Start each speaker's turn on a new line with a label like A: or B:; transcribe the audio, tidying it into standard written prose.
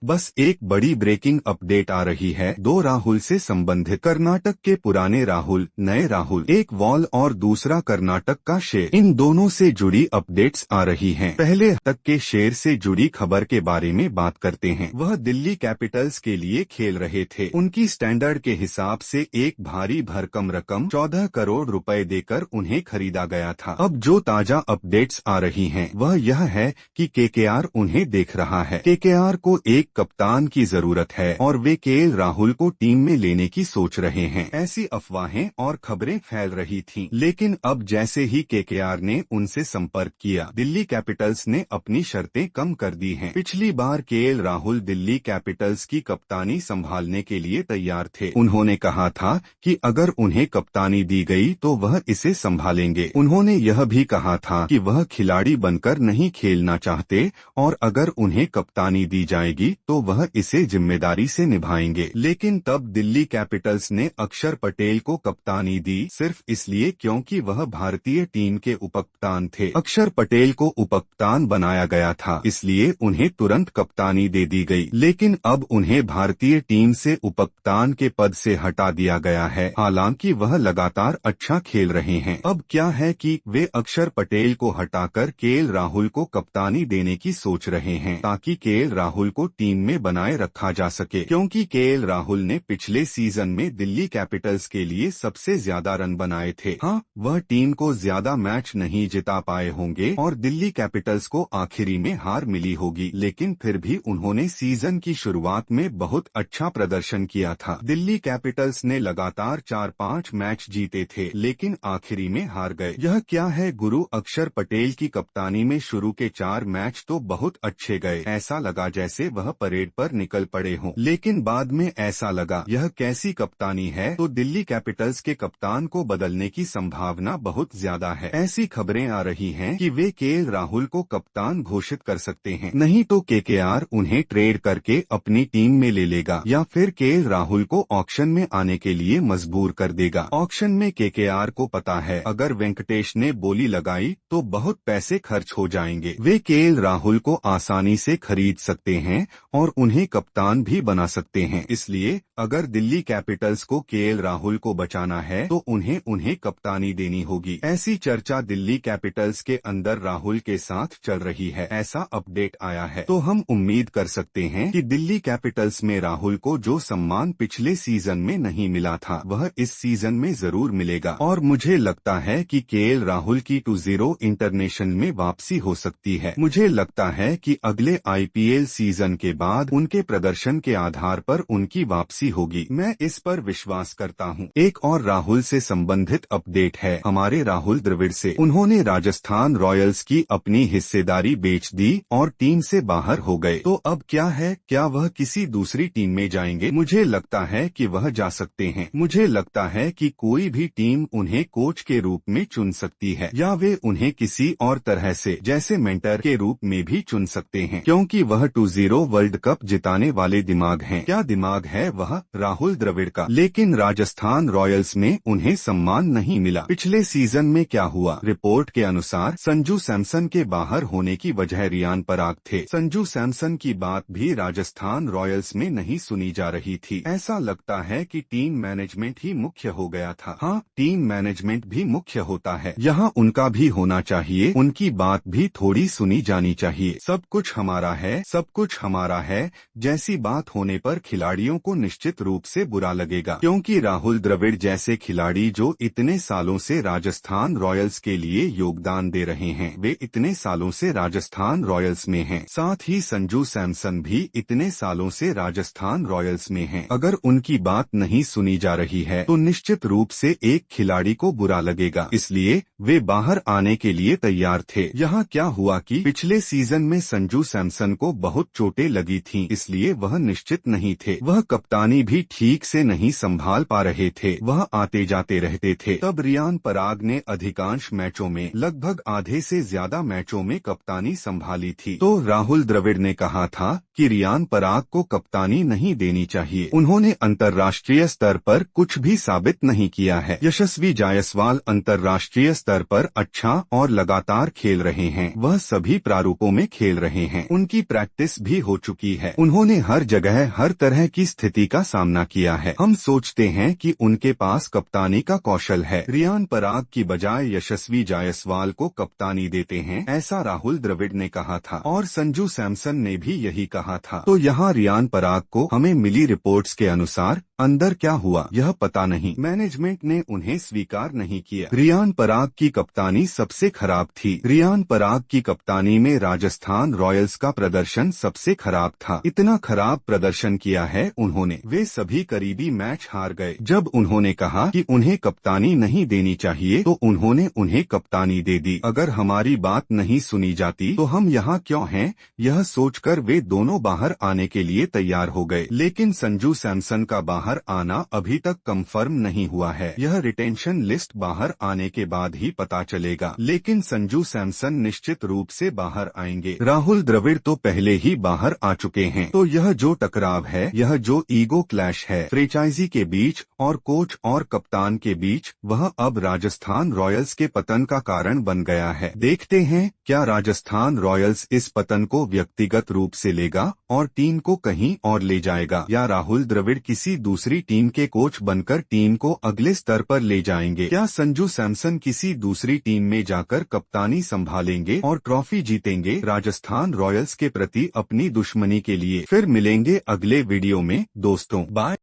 A: बस एक बड़ी ब्रेकिंग अपडेट आ रही है। दो राहुल से संबंधित, कर्नाटक के पुराने राहुल, नए राहुल, एक वॉल और दूसरा कर्नाटक का शेर, इन दोनों से जुड़ी अपडेट्स आ रही हैं। पहले तक के शेर से जुड़ी खबर के बारे में बात करते हैं। वह दिल्ली कैपिटल्स के लिए खेल रहे थे। उनकी स्टैंडर्ड के हिसाब से एक भारी भरकम रकम 14 करोड़ रुपए देकर उन्हें खरीदा गया था। अब जो ताजा अपडेट्स आ रही हैं वह यह है कि केकेआर उन्हें देख रहा है। केकेआर को एक कप्तान की जरूरत है और वे केएल राहुल को टीम में लेने की सोच रहे हैं। ऐसी अफवाहें और खबरें फैल रही थीं, लेकिन अब जैसे ही केकेआर ने उनसे संपर्क किया, दिल्ली कैपिटल्स ने अपनी शर्तें कम कर दी हैं। पिछली बार केएल राहुल दिल्ली कैपिटल्स की कप्तानी संभालने के लिए तैयार थे। उन्होंने कहा था कि अगर उन्हें कप्तानी दी गई तो वह इसे संभालेंगे। उन्होंने यह भी कहा था कि वह खिलाड़ी बनकर नहीं खेलना चाहते और अगर उन्हें कप्तानी दी जाएगी तो वह इसे जिम्मेदारी से निभाएंगे। लेकिन तब दिल्ली कैपिटल्स ने अक्षर पटेल को कप्तानी दी, सिर्फ इसलिए क्योंकि वह भारतीय टीम के उपकप्तान थे। अक्षर पटेल को उपकप्तान बनाया गया था, इसलिए उन्हें तुरंत कप्तानी दे दी गई। लेकिन अब उन्हें भारतीय टीम से उपकप्तान के पद से हटा दिया गया है। हालांकि वह लगातार अच्छा खेल रहे हैं। अब क्या है कि वे अक्षर पटेल को हटाकर केएल राहुल को कप्तानी देने की सोच रहे हैं, ताकि केएल राहुल को टीम में बनाए रखा जा सके। क्योंकि केएल राहुल ने पिछले सीजन में दिल्ली कैपिटल्स के लिए सबसे ज्यादा रन बनाए थे। हाँ, वह टीम को ज्यादा मैच नहीं जिता पाए होंगे और दिल्ली कैपिटल्स को आखिरी में हार मिली होगी, लेकिन फिर भी उन्होंने सीजन की शुरुआत में बहुत अच्छा प्रदर्शन किया था। दिल्ली कैपिटल्स ने लगातार 4-5 मैच जीते थे, लेकिन आखिरी में हार गए। यह क्या है गुरु? अक्षर पटेल की कप्तानी में शुरू के 4 मैच तो बहुत अच्छे गए, ऐसा लगा जैसे वह परेड पर निकल पड़े हों। लेकिन बाद में ऐसा लगा यह कैसी कप्तानी है, तो दिल्ली कैपिटल्स के कप्तान को बदलने की संभावना बहुत ज्यादा है। ऐसी खबरें आ रही हैं कि वे केएल राहुल को कप्तान घोषित कर सकते हैं, नहीं तो केकेआर उन्हें ट्रेड करके अपनी टीम में ले लेगा या फिर केएल राहुल को ऑक्शन में आने के लिए मजबूर कर देगा। ऑक्शन में केकेआर को पता है अगर वेंकटेश ने बोली लगाई तो बहुत पैसे खर्च हो जाएंगे। वे केएल राहुल को आसानी से खरीद सकते हैं और उन्हें कप्तान भी बना सकते हैं। इसलिए अगर दिल्ली कैपिटल्स को केएल राहुल को बचाना है तो उन्हें कप्तानी देनी होगी। ऐसी चर्चा दिल्ली कैपिटल्स के अंदर राहुल के साथ चल रही है, ऐसा अपडेट आया है। तो हम उम्मीद कर सकते हैं कि दिल्ली कैपिटल्स में राहुल को जो सम्मान पिछले सीजन में नहीं मिला था वह इस सीजन में जरूर मिलेगा। और मुझे लगता है कि केएल राहुल की 2-0 इंटरनेशनल में वापसी हो सकती है। मुझे लगता है कि अगले आईपीएल सीजन के बाद उनके प्रदर्शन के आधार पर उनकी वापसी होगी। मैं इस पर विश्वास करता हूं। एक और राहुल से संबंधित अपडेट है हमारे राहुल द्रविड़ से। उन्होंने राजस्थान रॉयल्स की अपनी हिस्सेदारी बेच दी और टीम से बाहर हो गए। तो अब क्या है, क्या वह किसी दूसरी टीम में जाएंगे? मुझे लगता है कि वह जा सकते हैं। मुझे लगता है कि कोई भी टीम उन्हें कोच के रूप में चुन सकती है या वे उन्हें किसी और तरह से जैसे मेंटर के रूप में भी चुन सकते हैं, क्योंकि वह 2-0 वर्ल्ड कप जिताने वाले दिमाग हैं। क्या दिमाग है वह? राहुल द्रविड़ का। लेकिन राजस्थान रॉयल्स में उन्हें सम्मान नहीं मिला। पिछले सीजन में क्या हुआ? रिपोर्ट के अनुसार संजू सैमसन के बाहर होने की वजह रियान पराग थे। संजू सैमसन की बात भी राजस्थान रॉयल्स में नहीं सुनी जा रही थी। ऐसा लगता है कि टीम मैनेजमेंट ही मुख्य हो गया था। हाँ, टीम मैनेजमेंट भी मुख्य होता है, यहाँ उनका भी होना चाहिए। उनकी बात भी थोड़ी सुनी जानी चाहिए। सब कुछ हमारा है, सब कुछ हमारा है जैसी बात होने पर खिलाड़ियों को निश्चित रूप से बुरा लगेगा, क्योंकि राहुल द्रविड़ जैसे खिलाड़ी जो इतने सालों से राजस्थान रॉयल्स के लिए योगदान दे रहे हैं, वे इतने सालों से राजस्थान रॉयल्स में हैं। साथ ही संजू सैमसन भी इतने सालों से राजस्थान रॉयल्स में हैं। अगर उनकी बात नहीं सुनी जा रही है तो निश्चित रूप से एक खिलाड़ी को बुरा लगेगा, इसलिए वे बाहर आने के लिए तैयार थे। यहाँ क्या हुआ कि पिछले सीजन में संजू सैमसन को बहुत चोटें लगी थीं, इसलिए वह निश्चित नहीं थे। वह कप्तानी भी ठीक से नहीं संभाल पा रहे थे, वह आते जाते रहते थे। तब रियान पराग ने अधिकांश मैचों में, लगभग आधे से ज्यादा मैचों में कप्तानी संभाली थी। तो राहुल द्रविड़ ने कहा था कि रियान पराग को कप्तानी नहीं देनी चाहिए। उन्होंने अंतर्राष्ट्रीय स्तर पर कुछ भी साबित नहीं किया है। यशस्वी जायसवाल अंतर्राष्ट्रीय स्तर पर अच्छा और लगातार खेल रहे हैं, वह सभी प्रारूपों में खेल रहे हैं, उनकी प्रैक्टिस भी हो चुकी की है। उन्होंने हर जगह हर तरह की स्थिति का सामना किया है। हम सोचते हैं कि उनके पास कप्तानी का कौशल है। रियान पराग की बजाय यशस्वी जायसवाल को कप्तानी देते हैं, ऐसा राहुल द्रविड़ ने कहा था और संजू सैमसन ने भी यही कहा था। तो यहाँ रियान पराग को हमें मिली रिपोर्ट्स के अनुसार अंदर क्या हुआ यह पता नहीं। मैनेजमेंट ने उन्हें स्वीकार नहीं किया। रियान पराग की कप्तानी सबसे खराब थी। रियान पराग की कप्तानी में राजस्थान रॉयल्स का प्रदर्शन सबसे खराब था। इतना खराब प्रदर्शन किया है उन्होंने। वे सभी करीबी मैच हार गए। जब उन्होंने कहा कि उन्हें कप्तानी नहीं देनी चाहिए तो उन्होंने उन्हें कप्तानी दे दी। अगर हमारी बात नहीं सुनी जाती तो हम यहाँ क्यों हैं, यह सोचकर वे दोनों बाहर आने के लिए तैयार हो गए। लेकिन संजू सैमसन का बाहर आना अभी तक कंफर्म नहीं हुआ है। यह रिटेंशन लिस्ट बाहर आने के बाद ही पता चलेगा। लेकिन संजू सैमसन निश्चित रूप से बाहर आएंगे। राहुल द्रविड़ तो पहले ही बाहर आ चुके हैं। तो यह जो टकराव है, यह जो ईगो क्लैश है फ्रेंचाइजी के बीच और कोच और कप्तान के बीच, वह अब राजस्थान रॉयल्स के पतन का कारण बन गया है। देखते हैं क्या राजस्थान रॉयल्स इस पतन को व्यक्तिगत रूप से लेगा और टीम को कहीं और ले जाएगा, या राहुल द्रविड़ किसी दूसरी टीम के कोच बनकर टीम को अगले स्तर पर ले जाएंगे। क्या संजू सैमसन किसी दूसरी टीम में जाकर कप्तानी संभालेंगे और ट्रॉफी जीतेंगे राजस्थान रॉयल्स के प्रति अपनी दुश्मनी के लिए। फिर मिलेंगे अगले वीडियो में दोस्तों, बाय।